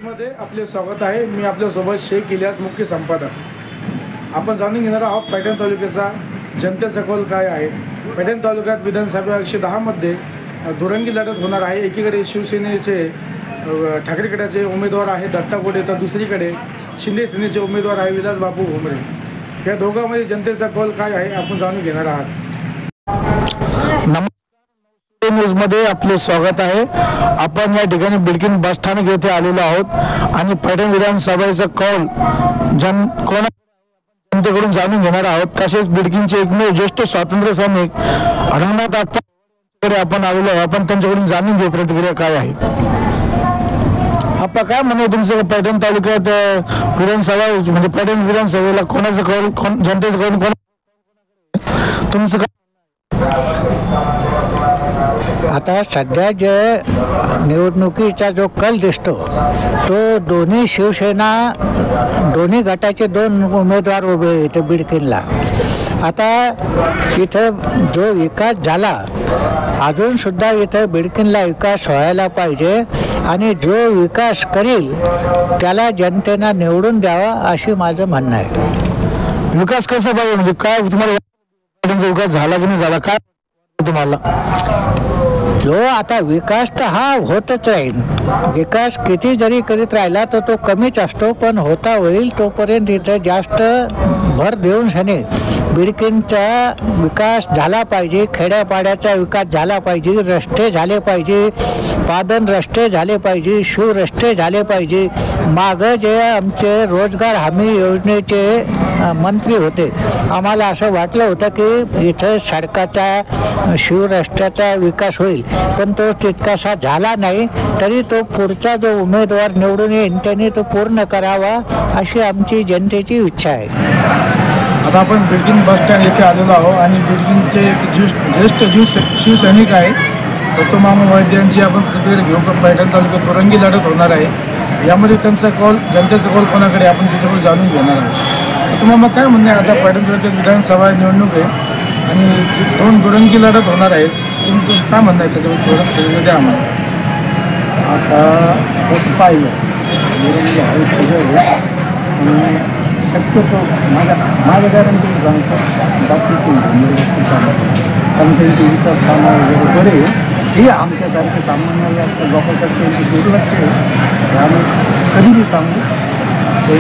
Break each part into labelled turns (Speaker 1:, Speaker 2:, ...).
Speaker 1: मध्ये आपले स्वागत आहे। मी आपल्यासोबत शेख इलियास, मुख्य संपादक। आपण जाणून घेणार आहोत पैठण तालुक्याचा जनतेचा कौल काय आहे। पैठण तालुक्यात विधानसभा 110 मध्ये दुरंगी लढत होणार आहे। एकीकडे शिवसेनेचे ठाकरे गटाचे उमेदवार आहे दत्ता गोडे, तर दुसरीकडे शिंदे सेनेचे उमेदवार आहे विलास बापू भोमरे। या दोघांमध्ये जनतेचा कौल काय आहे आपण जाणून घेणार आहोत। न्यूजमध्ये आपले स्वागत आहे। आपण या ठिकाणी बिडकीन बस स्थानक येथे आलेलो आहोत आणि पैठण विधानसभेचा कौल जनतेकडून जाणून घेणार आहोत। तसेच बिडकीनचे एकमेव ज्येष्ठ स्वातंत्र्य सैनिक रंगनाथ आप्पा आपण आलेलो आहोत। आपण त्यांच्याकडून जाणून घेऊ प्रतिक्रिया काय आहे। आप्पा, काय म्हणणं तुमचं पैठण तालुक्यात विधानसभा म्हणजे पैठण विधानसभेला कोणाचं कौल, जनतेचं कौल तुमचं काय?
Speaker 2: आता सध्या जे निवडणुकीचा जो कल दिसतो तो दोन्ही शिवसेना दोन्ही गटाचे दोन उमेदवार उभे आहेत बिडकीनला। आता इथं जो विकास झाला अजून सुद्धा इथं बिडकीनला विकास व्हायला पाहिजे आणि जो विकास करील त्याला जनतेनं निवडून द्यावा अशी माझं म्हणणं आहे।
Speaker 1: विकास कसा पाहिजे म्हणजे काय तुम्हाला विकास झाला की नाही झाला काय तुम्हाला?
Speaker 2: जो आता विकास तर हा होतच राहील। विकास किती जरी करीत राहिला तर तो कमीच असतो, पण होता होईल तोपर्यंत इथं जास्त भर देऊन सने बिडकीनचा विकास झाला पाहिजे, खेड्यापाड्याचा विकास झाला पाहिजे, रस्ते झाले पाहिजे, पादन रस्ते झाले पाहिजे, शिव रस्ते झाले पाहिजे। मागं जे आमचे रोजगार हमी योजनेचे मंत्री होते आम्हाला असं वाटलं होतं की इथं सडकाचा शिव रस्त्याचा विकास होईल, पण तो तितकासा झाला नाही। तरी तो पुढचा जो उमेदवार निवडून येईल त्याने तो पूर्ण करावा अशी आमची जनतेची इच्छा आहे।
Speaker 1: आता आपण बिडकीन बस स्टँड येथे आलेलो आहोत आणि बिडकीनचे ज्येष्ठ शिवसैनिक आहे दत्तू मामा वैद्य यांची आपण प्रतिक्रिया घेऊ। पैठण तालुक्यात दुरंगी लढत होणार आहे, यामध्ये त्यांचा कौल, जनतेचा कौल कोणाकडे आपण त्याच्याकडे जाणून घेणार आहोत। तुम्हाला काय म्हणणं आहे? आता पैठण तालुक्यात विधानसभा निवडणूक आहे आणि दोन दुरंगी लढत होणार आहेत, तुमचं काय म्हणणं आहे त्याच्यावर थोडं द्या आम्हाला।
Speaker 3: आता तसं पाहिलं दुरंगी आहे सगळं आणि शक्यतो माझ्या गॅरंटी सांगतो बाकीची कारण त्यांची विकास कामं वगैरे बरे हे आमच्यासारखे सामान्य लोकांकडे दुर्लक्ष आहे। आम्ही कधीही सांगू ते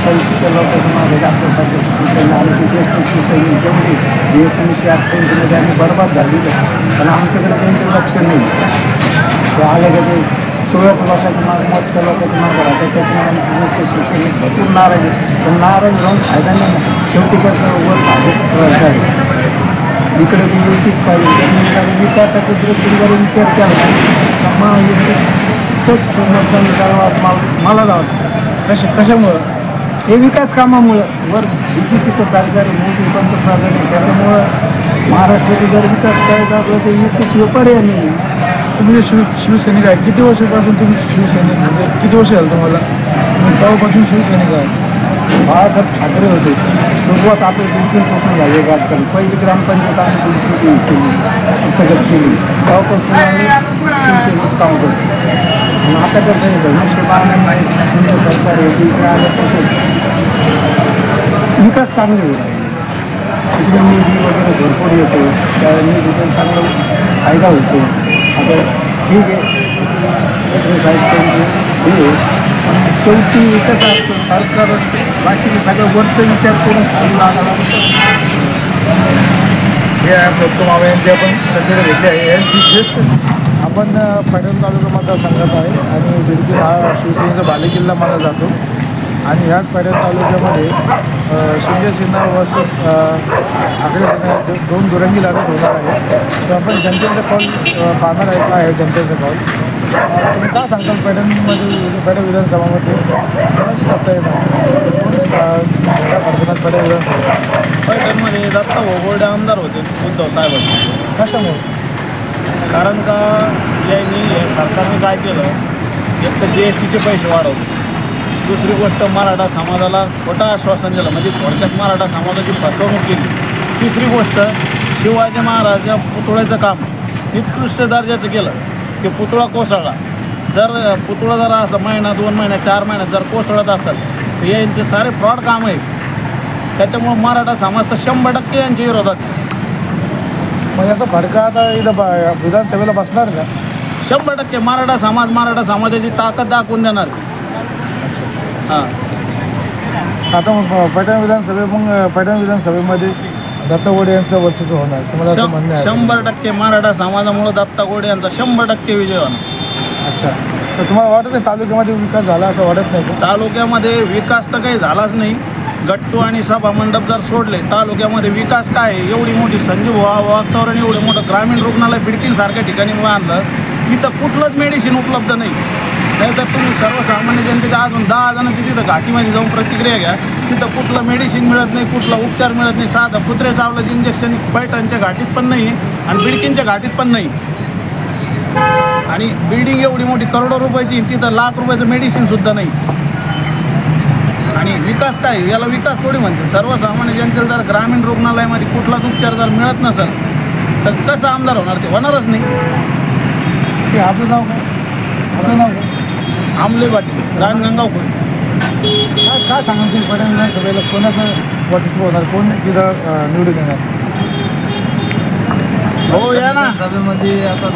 Speaker 3: चलचित्र लोकांचं माझ्या आपल्यासाठी आमची ज्येष्ठ शिवसैनिक जेवढे जे 1988मध्ये आम्ही बरबाद झालेले पण आमच्याकडे त्यांचं लक्ष नाही। ते आलं का ते सुरुवात लोकांचं मागं मोजक्या लोकांचं मागं राहतं, त्याच्यामुळे आमचे ज्येष्ठ शिवसैनिक भरपूर नाराज आहे। पण नाराज राहून फायदा नाही, शेवटी कसं वर भाजप सरकार इकडे विरोधीच पाहिजे। विकासाच्या दृष्टीने जर विचार केला तर महायुतीचंच मतदान करावं असं मला वाटतं।
Speaker 1: कशामुळं?
Speaker 3: हे विकास कामामुळं वर BJPचं सरकार मोदी पंतप्रधान आहे, त्याच्यामुळं महाराष्ट्राचा जर विकास करायचा असला तर युतीशिवाय पर्याय नाही।
Speaker 1: तुम्ही शिवसैनिक आहे, किती वर्षापासून तुम्ही शिवसैनिक म्हणजे किती वर्ष झालं तुम्हाला? तुम्ही केव्हापासून शिवसैनिक आहे?
Speaker 3: बाळासाहेब ठाकरे होते, सुरुवात आपल्या बिडकीनपासून झाली राजकारण। पहिली ग्रामपंचायत आम्ही बिडकीन केली, हस्तगत केली, तेव्हापासून आम्ही शिवसेनेचं काम करतो। आणि आता कसं आहे धनुष्यबाण शिंदे सरकार होती इकडे आल्यापासून विकास चांगले होत आहे। इकडे निधी वगैरे भरपूर येतो, त्या निधीचा चांगला फायदा होतो। आता ठीक आहे साहित्य हे शेवटी कसं असतं सरकार बाकी सगळं वरचा विचार करून
Speaker 1: हे दत्तू मामा यांची आपण प्रतिक्रिया घेतली आहे। यांची ज्येष्ठ आपण पैठण तालुका मतदारसंघात आहे आणि बिडकीन हा शिवसेनेचा बालेकिल्ला मानला जातो आणि ह्याच पैठण तालुक्यामध्ये शिंदे सेना वर्सेस ठाकरे सेना दोन दुरंगी लढत होणार आहे। तर आपण जनतेचा कौल पाहणार आहे, काय आहे जनतेचा कौल। तुम्ही काय सांगताल पैठणमध्ये, पैठण विधानसभामध्ये कोणाची सत्ता येणार? पैठण विधानसभा
Speaker 4: पैठणमध्ये दत्ता गोडे आमदार होते उद्धव साहेबांचे।
Speaker 1: कशामुळे?
Speaker 4: कारण का यांनी सरकारने काय केलं, एक तर GSTचे पैसे वाढवले, दुसरी गोष्ट मराठा समाजाला खोटं आश्वासन दिलं म्हणजे थोडक्यात मराठा समाजाची फसवणूक केली, तिसरी गोष्ट शिवाजी महाराजांच्या पुतळ्याचं काम निकृष्ट दर्जाचं केलं, ते पुतळा कोसळला जर पुतळं जर असं महिना 2 महिना 4 महिन्यात जर कोसळत असेल तर यांचे सारे फ्रॉड काम आहे. त्याच्यामुळं मराठा समाज तर 100% यांच्या विरोधात.
Speaker 1: मग याचा फडका आता इथं विधानसभेला बसणार का?
Speaker 4: 100% मराठा समाजाची ताकद दाखवून देणार. हां,
Speaker 1: आता मग पैठण विधानसभेमध्ये दत्ता गोडे यांचं वर्चस्व होणार तुम्हाला असं म्हणणं आहे?
Speaker 4: 100% मराठा समाजामुळं दत्ता गोडे यांचा 100% विजय होणार.
Speaker 1: अच्छा, तर तुम्हाला वाटत नाही तालुक्यामध्ये विकास झाला असं वाटत नाही का?
Speaker 4: तालुक्यामध्ये विकास तर काही झालाच नाही. गट्टू आणि सभा मंडप जर सोडले तालुक्यामध्ये विकास काय आहे? एवढी मोठी संजीव वागचौरांनी एवढं मोठं ग्रामीण रुग्णालय बिडकीनसारख्या ठिकाणी बांधलं, तिथं कुठलंच मेडिसिन उपलब्ध नाही. नाहीतर तुम्ही सर्वसामान्य जनतेच्या अजून 10 जणांची तिथं घाटीमध्ये जाऊन प्रतिक्रिया घ्या, तिथं कुठलं मेडिसिन मिळत नाही, कुठला उपचार मिळत नाही. साधं कुत्रे चावल्याचं इंजेक्शन पैठणच्या घाटीत पण नाही आणि बिडकीनच्या घाटीत पण नाही. आणि बिल्डिंग एवढी मोठी करोडो रुपयाची, तिथं लाख रुपयाचं मेडिसिनसुद्धा नाही. आणि विकास काय? याला विकास थोडी म्हणते. सर्वसामान्य जनतेला जर ग्रामीण रुग्णालयामध्ये कुठलाच उपचार जर मिळत नसेल तर कसं आमदार होणार? ते होणारच नाही.
Speaker 1: ते आपलं नाव काय?
Speaker 4: आमले पाटील, राजगंगाव खोडे.
Speaker 1: काय सांगा तुम्ही पैठण विधानसभेला कोणाचं वर्चस्व होणार, कोण तिथं निवडून येणार?
Speaker 4: हो या ना.
Speaker 1: सभेमध्ये आता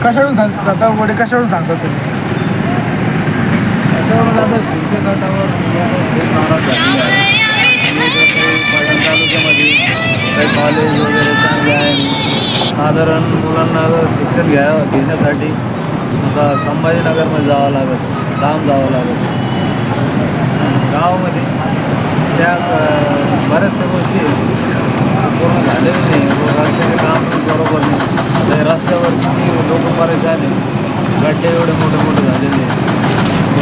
Speaker 1: कशावरून दत्ता गोडे कशावरून सांगतात तुम्ही?
Speaker 3: त्याच्यावर आता शिंदे गटावर खूप नाराज झालेले आहे. पैठण तालुक्यामध्ये काही कॉलेज वगैरे चांगले आहे. साधारण मुलांना जर शिक्षण घेण्यासाठी आता संभाजीनगरमध्ये जावं लागत, लांब जावं लागत. गावामध्ये त्या बऱ्याचशा गोष्टी पूर्ण झालेल्या नाही. रस्त्याचे काम बरोबर नाही. आता रस्त्यावरती लोक परेशान आहे. गड्डे एवढे मोठे मोठे झालेले आहे.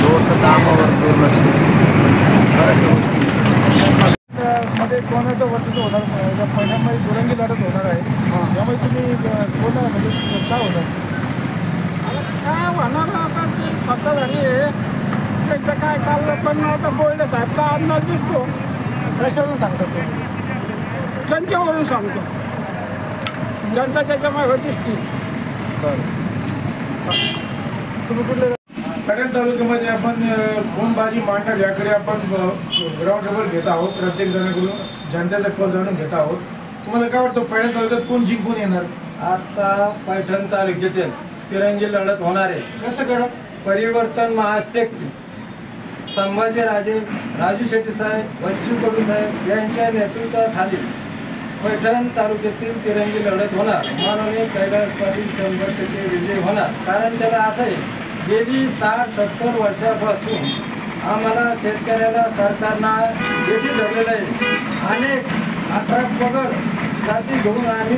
Speaker 3: रोडचं कामावर दुर्लक्ष. बऱ्याचशा गोष्टी
Speaker 1: मध्ये कोणाचं वर्चस्व होणार? पैठणमध्ये दुरंगी लढत होणार आहे. त्यामुळे तुम्ही कोण म्हणजे काय होणार?
Speaker 5: काय होणार आता ती सत्ताधारी आहे त्यांचं काय चाललं, पण आता बोलले साहेबचा अंदाज दिसतो.
Speaker 1: कशावरून सांगतात ते?
Speaker 5: त्यांच्यावरून सांगतो. जनता त्याच्यामुळे दिसते.
Speaker 1: तुम्ही कुठले? पैठण तालुक्यामध्ये आपण कोण बाजी मांडणार याकडे आपण ग्राउंड लेवल घेत आहोत. प्रत्येक जणाकडून जनतेचा कल जाणून घेत आहोत. तुम्हाला काय वाटतं पैठण तालुक्यात कोण जिंकून येणार?
Speaker 3: आता पैठण तालुक्यातील तिरंगी लढत होणार आहे.
Speaker 1: कसं करा?
Speaker 3: परिवर्तन महाशक्ती संभाजीराजे राजू शेट्टी साहेब, वंचित कडू साहेब यांच्या नेतृत्वाखाली पैठण तालुक्यातील तिरंगी लढत होणार. माननीय कैलास पाटील 100% विजय होणार. कारण त्याला असं आहे, गेली 60-70 वर्षापासून आम्हाला शेतकऱ्याला सरकारनं भेटी धरलेलं आहे. अनेक 18 पगड जाती घेऊन आम्ही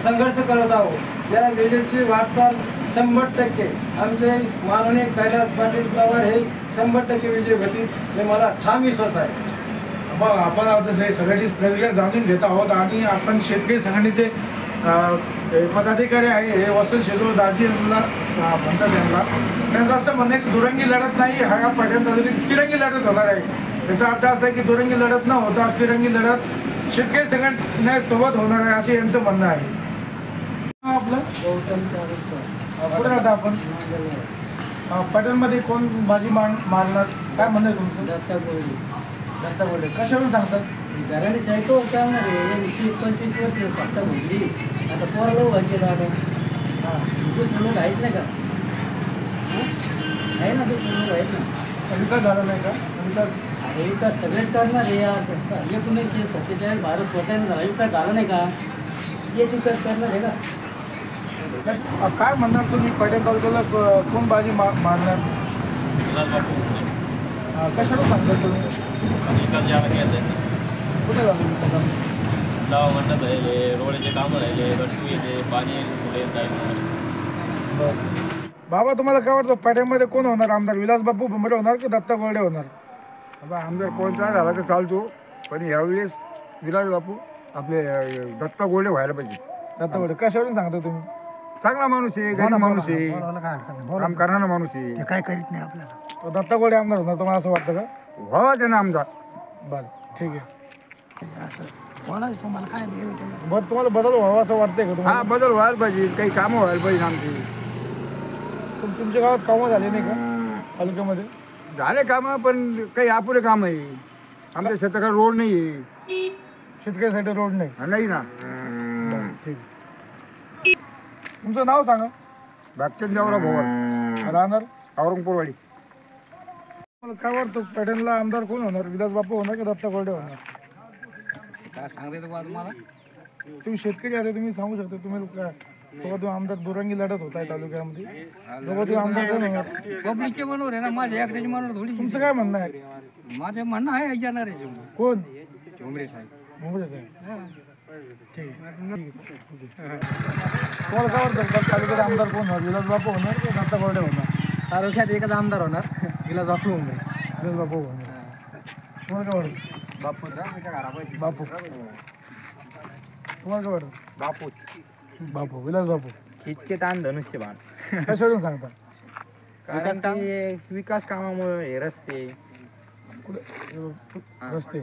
Speaker 3: संघर्ष करत आहोत. या विजेची वाटचाल 100% आमचे माननीय कैलास पाटील पवार हे 100% विजय होतील हे मला ठाम विश्वास आहे.
Speaker 1: मग आपण आता सगळ्याची प्रतिक्रिया जाणून घेत आहोत आणि आपण शेतकरी संघटनेचे पदाधिकारी आहे हे वसंत शेजूळ दाजी यांना म्हणतात. त्यांचं असं म्हणणं आहे की दुरंगी लढत नाही, हा पैठण तालुक्यात तिरंगी लढत होणार आहे. याचा अर्थ असा आहे की दुरंगी लढत न होता तिरंगी लढत शेतकरी संघटनेसोबत होणार आहे असं यांचं म्हणणं आहे. आपलं कुठे राहता आपण? पैठणमध्ये कोण बाजी मारणार काय म्हणणं आहे तुमचं? दत्ता गोडे कशावरून सांगतात?
Speaker 6: घराने सायको चालणार आहे. 25 वर्ष सत्ता म्हटली आता पोराला उभा केला. आता तू समोर आहेच नाही का? आहे ना, तू समोर आहेच ना.
Speaker 1: विकास झाला नाही का?
Speaker 6: अरे विकास सगळेच करणार आहे यार. 1947 भारत स्वतःने झाला, विकास झाला नाही का? हेच विकास करणार आहे का?
Speaker 1: काय म्हणणार तुम्ही पैठण तालुक्याला कोण बाजी मारणार? कशावरून सांगतात तुम्ही? कुठे झालं विकास?
Speaker 7: गाव मंडप राहिले, रोडचे कामं राहिले, गटू येते, पाणी पुढे येत आहे.
Speaker 1: बाबा तुम्हाला काय वाटतं पैठणमध्ये कोण होणार आमदार? विलास बापू भुमरे होणार की दत्ता गोडे होणार?
Speaker 8: बाबा आमदार कोणता झाला तर चालतो, पण यावेळेस विलास बापू आपले दत्ता गोडे व्हायला पाहिजे.
Speaker 1: दत्ता गोडे कशावरून सांगता तुम्ही?
Speaker 8: चांगला माणूस आहे, गरीब माणूस आहे, काम करणारा माणूस आहे.
Speaker 2: काय करीत नाही आपल्याला.
Speaker 1: दत्ता गोडे आमदार होणार तुम्हाला असं वाटतं का?
Speaker 8: व्हावा त्यानं आमदार.
Speaker 1: बरं ठीक आहे.
Speaker 2: तुम्हाला काय
Speaker 1: बरं तुम्हाला बदल व्हावा असं वाटतंय का
Speaker 8: हा
Speaker 1: तुम्हाला?
Speaker 8: बदल व्हायला पाहिजे, काही कामं व्हायला पाहिजे आमची.
Speaker 1: तुमच्या गावात कामं झाले नाही का तालुक्यामध्ये?
Speaker 8: झाले कामं पण काही अपुरे काम आहे. आमच्या शेताकडे रोड नाही आहे.
Speaker 1: शेतकऱ्यासाठी रोड नाही.
Speaker 8: नाही ना.
Speaker 1: ठीक. तुमचं नाव सांगा.
Speaker 8: भागचंद भोवर,
Speaker 1: राहणार
Speaker 8: औरंगपूरवाडी.
Speaker 1: मला काय वाटतं पॅटर्नला आमदार कोण होणार? विलास बापू होणार की दत्ता कोरडे होणार?
Speaker 6: काय सांगते तुम्हाला?
Speaker 1: तुम्ही शेतकरी आहे, तुम्ही सांगू शकता. तुम्ही काय तुम्ही आमदार दुरंगी लढत होत आहे तालुक्यामध्ये, तुम्ही आमदार कोण होणार?
Speaker 6: पब्लिकचे मनोर आहे ना, माझ्या एकट्याची मनोर थोडी.
Speaker 1: तुमचं काय म्हणणं आहे?
Speaker 6: माझं म्हणणं आहे येणार आहे
Speaker 1: कोण?
Speaker 6: भुमरे साहेब.
Speaker 1: मुंबई साहेब. ठीक आहे. तुम्हाला काय वाटतं तालुक्यात आमदार कोण होणार? विलास बापू होणार की दत्ता कोरडे होणार?
Speaker 6: तालुक्यात एकच आमदार होणार, विलास बापू भुमरे.
Speaker 1: विलास बापू होणार. तुम्हाला काय वाटतं? बापू. तुम्हाला काय वाटतं? बापू. विलास बापू.
Speaker 3: इतके ताण धनुष्यबाण.
Speaker 1: कशावरून सांगता?
Speaker 3: कारण की विकास कामामुळे हे रस्ते
Speaker 1: रस्ते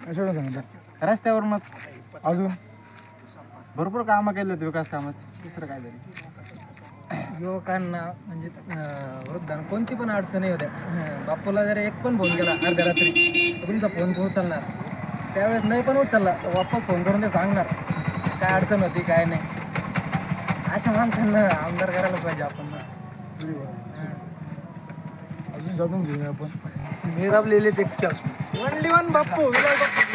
Speaker 1: कशावरून सांगता?
Speaker 3: रस्त्यावरूनच
Speaker 1: अजून
Speaker 3: भरपूर कामं केलेत विकास कामाचं. दुसरं काय तरी युवकांना म्हणजे वृद्धांना कोणती पण अडचण नाही होत्या. बापूला जर एक पण फोन केला अर्ध्या रात्री तर तुमचा फोन उचलणार. त्यावेळेस नाही पण उचलला तर वापस फोन करून ते सांगणार काय अडचण होती काय नाही. अशा माणसांना आमदार करायला पाहिजे आपण.
Speaker 1: अजून जाणून घेऊया आपण.
Speaker 3: मी दाबलेले ते
Speaker 1: ओनली वन बापू. विलास बापू.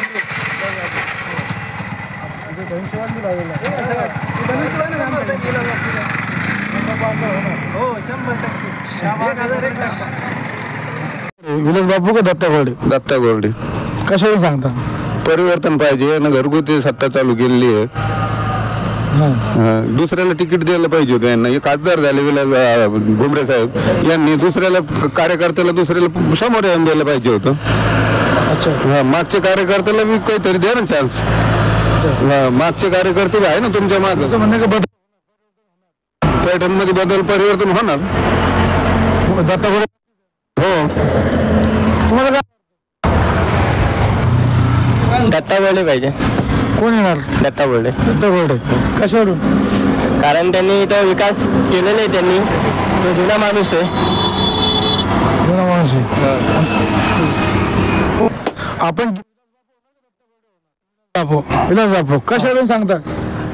Speaker 1: धनुष्यवान लावलेला
Speaker 3: हो 100%.
Speaker 1: विलास बापू का दत्ता कोरडे?
Speaker 9: दत्ता कोरडे.
Speaker 1: कशावरून सांगता?
Speaker 9: परिवर्तन पाहिजे आणि घरगुती सत्ता चालू केलेली आहे. दुसऱ्याला तिकीट द्यायला पाहिजे होतं यांना. हे खासदार झाले विलास भुमरे साहेब, यांनी दुसऱ्याला कार्यकर्त्याला दुसऱ्याला समोर येऊन द्यायला पाहिजे होतं.
Speaker 1: अच्छा.
Speaker 9: मागच्या कार्यकर्त्याला मी काहीतरी द्या ना चान्स. मागचे कार्यकर्ते आहे ना तुमच्या मागं.
Speaker 1: म्हणणे का बदल
Speaker 9: पॅटर्न मध्ये बदल परिवर्तन होणार.
Speaker 1: दत्ता कोरडे.
Speaker 9: हो.
Speaker 1: तुम्हाला काय?
Speaker 7: दत्ता कोरडे पाहिजे.
Speaker 1: कोण येणार?
Speaker 7: दत्ता कोरडे.
Speaker 1: दत्ता कोरडे. कशावरून?
Speaker 7: कारण त्यांनी तो विकास केलेला आहे. त्यांनी तो जुना माणूस आहे.
Speaker 1: जुना माणूस आहे. आपण विलास बापू कशावरून सांगता?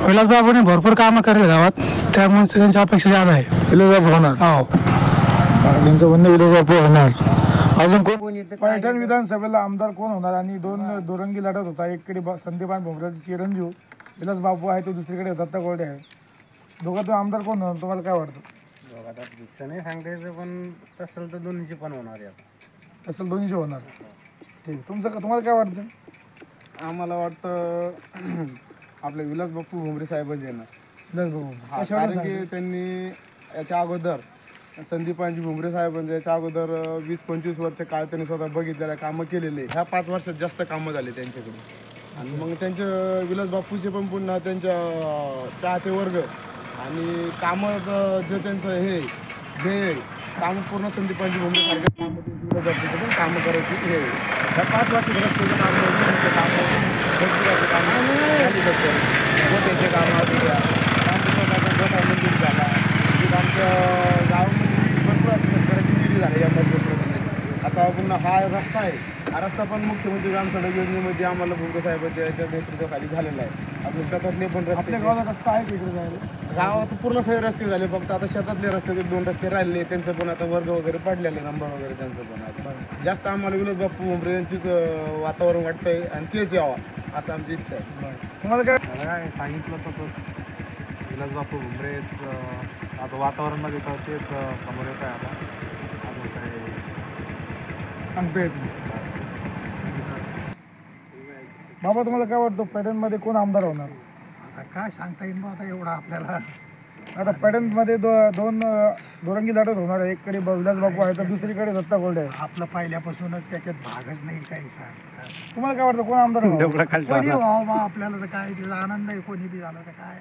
Speaker 2: विलास बाबूने भरपूर कामं केले गावात, त्यामुळे त्यांची अपेक्षा जादा आहे.
Speaker 1: विलास बापू होणार.
Speaker 2: हो.
Speaker 1: त्यांचं म्हणणं विलास बापू होणार. अजून कोण? पैठण विधानसभेला आमदार कोण होणार? आणि दोन दुरंगी लढत होता. एकीकडे संदीपान भुमरेचे चिरंजीव विलास बापू आहे, तो दुसरीकडे दत्ता कोरडे आहे. दोघांतून आमदार कोण होणार तुम्हाला काय वाटतं?
Speaker 3: आता फिक्स नाही सांगता येतं पण तसं तर दोन्हीची पण होणार आहे.
Speaker 1: तसं दोन्हीचे होणार. ठीक. तुम्हाला काय वाटतं?
Speaker 8: आम्हाला वाटतं आपले विलास बापू भुमरे साहेबच येणार.
Speaker 1: विलास बापू.
Speaker 8: कारण की त्यांनी याच्या अगोदर संदीपांजी भुमरे साहेबांचे याच्या अगोदर 20-25 वर्ष काळ त्यांनी स्वतः बघितलेलं कामं केलेले. ह्या 5 वर्षात जास्त कामं झाले त्यांच्याकडे. आणि मग त्यांचे विलास बापूचे पण पुन्हा त्यांच्या चाहते वर्ग आणि कामं जे त्यांचं हे ध्येय कामं पूर्ण संदीपांजी भुमरे सारख्या कामं पण कामं करायची हे ह्या 5 वर्षात रस्त्याचे कामं गोट्याचे कामं असू द्या. आमच्या स्वतःचा गोठा मंदिर झाला. आमच्या गावामध्ये भरपूर असं शेतकऱ्याची विहिरी झाली या मध्यप्रदेशात. आता पुन्हा हा रस्ता आहे. हा रस्ता पण मुख्यमंत्री ग्राम सडक योजनेमध्ये आम्हाला भुमरे साहेबांच्या याच्या नेतृत्वाखाली झालेला आहे. आपल्या शेतातले पण रस्ते.
Speaker 1: आपल्या गावाला रस्ता आहे तिकडे जायला?
Speaker 8: गावात पूर्ण सगळे रस्ते झाले. फक्त आता शेतातले रस्ते 2 रस्ते राहिले. त्यांचं पण आता वर्ग वगैरे पडलेले नंबर वगैरे त्यांचं पण आता जास्त आम्हाला विलास बापू भुमरे यांचीच वातावरण वाटतंय आणि तेच यावं असं आमची इच्छा आहे.
Speaker 1: तुम्हाला काय?
Speaker 4: सांगितलं तसं विलास बापू भुमरेच आता वातावरणामध्ये तर तेच समोर येत आहे. आता अजून काय
Speaker 1: सांगता येत नाही. बाबा तुम्हाला काय वाटतं पॅटर्नमध्ये कोण आमदार होणार?
Speaker 2: आता काय सांगता येईल मग आता एवढं आपल्याला.
Speaker 1: आता पॅटर्नमध्ये दोन दुरंगी लढत होणार आहे. एककडे विलास बापू आहे तर दुसरीकडे दत्ता कोरडे आहे.
Speaker 2: आपलं पहिल्यापासूनच त्याच्यात भागच नाही काही सांगता.
Speaker 1: तुम्हाला काय वाटतं कोण आमदार होणार?
Speaker 2: कोणी व्हावं बा आपल्याला तर काय त्याचा आनंद आहे. कोणी बी झालं तर काय